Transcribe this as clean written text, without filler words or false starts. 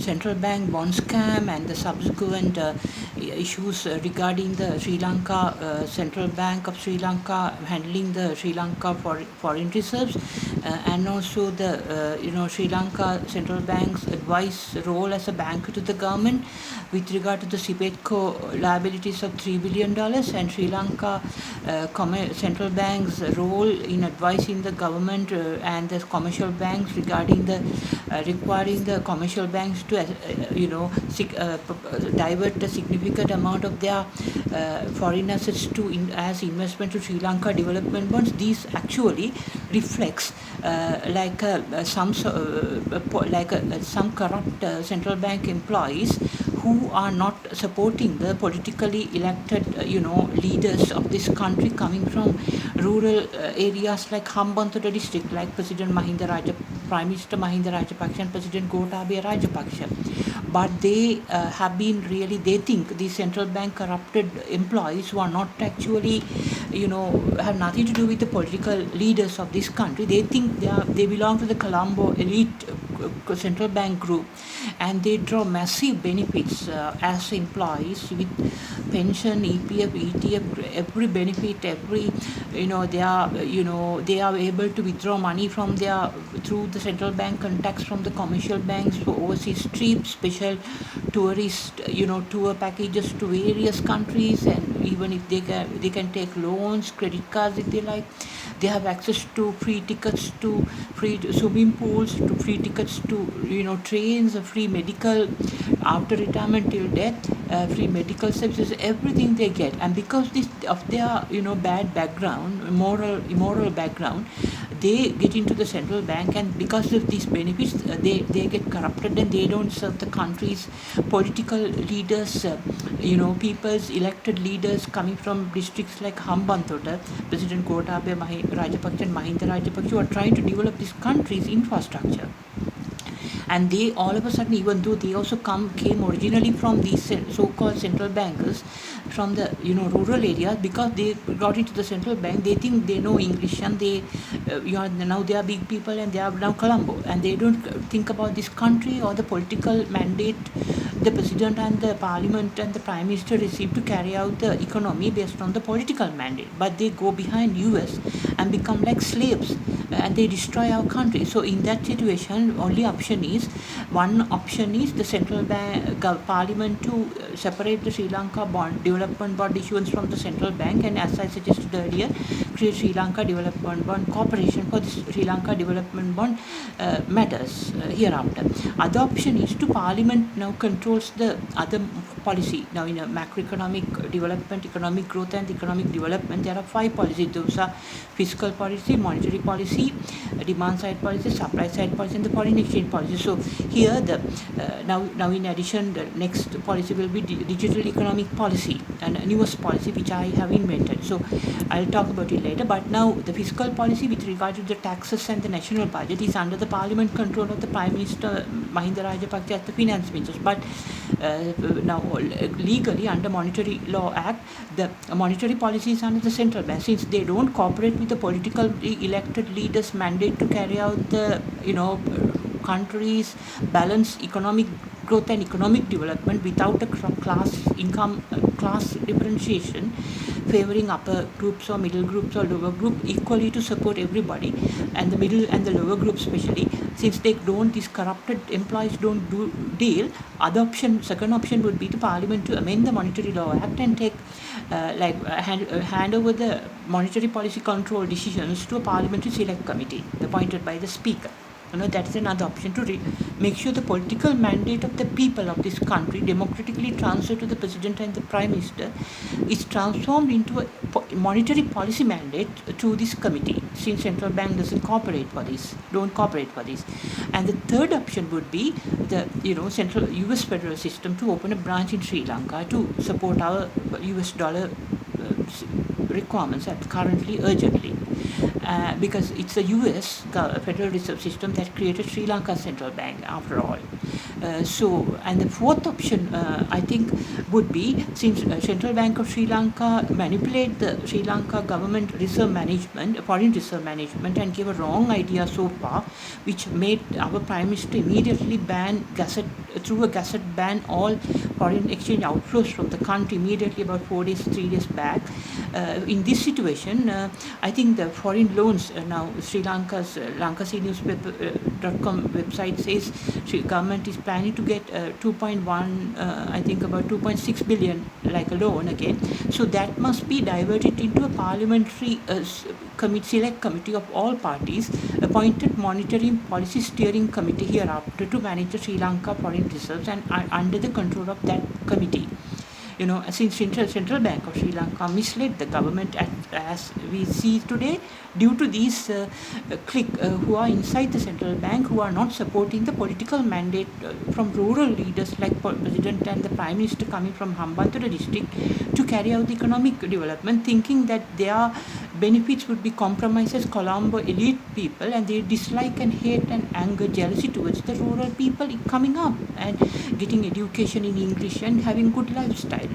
central bank bond scam and the subsequent issues regarding the Sri Lanka Central Bank of Sri Lanka handling the Sri Lanka foreign reserves, and also the Sri Lanka Central Bank's advice role as a banker to the government with regard to the Sibetco liabilities of $3 billion, and Sri Lanka Central Bank's role in advising the government and the commercial banks regarding the requiring the commercial banks to divert a significant amount of their foreign assets as investment to Sri Lanka development bonds. These actually reflects some corrupt central bank employees who are not supporting the politically elected leaders of this country coming from rural areas like Hambantota district, like Prime Minister Mahinda Rajapaksa and President Gotabaya Rajapaksa. But they they think these central bank corrupted employees who are not actually, have nothing to do with the political leaders of this country. They think they belong to the Colombo elite central bank group, and they draw massive benefits as employees with pension, EPF, ETF, every benefit, they are able to withdraw money from through the central bank contacts from the commercial banks for overseas trips, special tourist tour packages to various countries, and even if they can take loans, credit cards if they like. They have access to free tickets to free swimming pools, to free tickets to trains, free medical after retirement till death, free medical services, everything they get. And because of their bad background, immoral background, they get into the central bank, and because of these benefits, they get corrupted, and they don't serve the country's political leaders, people's elected leaders coming from districts like Hambantota, President Gotabaya Rajapaksa and Mahinda Rajapaksa, who are trying to develop this country's infrastructure. And they all of a sudden, even though they also came originally from these so-called central bankers from the rural areas, because they got into the central bank, they think they know English, and they now they are big people, and they are now Colombo, and they don't think about this country or the political mandate the president and the parliament and the prime minister receive to carry out the economy based on the political mandate. But they go behind US and become like slaves, and they destroy our country. So in that situation, one option is the central bank parliament to separate the Sri Lanka development bond issuance from the central bank, and as I suggested earlier, create Sri Lanka Development Bond Corporation for the Sri Lanka Development Bond matters hereafter. Other option is to parliament now controls the other policy. Now in a macroeconomic development, economic growth and economic development, there are 5 policies. Those are fiscal policy, monetary policy, demand side policy, supply side policy, and the foreign exchange policy. So here now in addition, the next policy will be digital economic policy, and a newest policy which I have invented. So I'll talk about it later. But now the fiscal policy with regard to the taxes and the national budget is under the parliament control of the Prime Minister Mahinda Rajapaksa as the finance minister. But now legally under Monetary Law Act, the monetary policy is under the central bank, since they don't cooperate with the political elected leaders' mandate to carry out the country's balanced economic growth and economic development without a class differentiation, favoring upper groups or middle groups or lower group equally to support everybody, and the middle and the lower group especially, since these corrupted employees don't deal. Second option would be to parliament to amend the Monetary Law Act and take hand over the monetary policy control decisions to a parliamentary select committee appointed by the speaker. That's another option to make sure the political mandate of the people of this country, democratically transferred to the president and the prime minister, is transformed into a monetary policy mandate to this committee, since central bank don't cooperate for this. And the third option would be the central US federal system to open a branch in Sri Lanka to support our US dollar requirements currently urgently. Because it's the US Federal Reserve System that created Sri Lanka Central Bank after all. And the fourth option, I think, would be, since Central Bank of Sri Lanka manipulate the Sri Lanka government reserve management, foreign reserve management, and gave a wrong idea so far, which made our Prime Minister immediately through a gazette ban all foreign exchange outflows from the country immediately about 3 days back. In this situation, I think the foreign loans now Sri Lanka's lankacnewspaper.com website says the government is planning to get 2.1, I think about 2.6 billion like a loan again. So that must be diverted into a parliamentary select committee of all parties, appointed monitoring policy steering committee hereafter to manage the Sri Lanka foreign reserves and under the control of that committee. Since Central Bank of Sri Lanka misled the government as we see today, due to these clique who are inside the central bank, who are not supporting the political mandate from rural leaders like President and the Prime Minister coming from Hambantota district to carry out the economic development, thinking that their benefits would be compromised as Colombo elite people, and they dislike and hate and anger, jealousy towards the rural people coming up and getting education in English and having good lifestyles.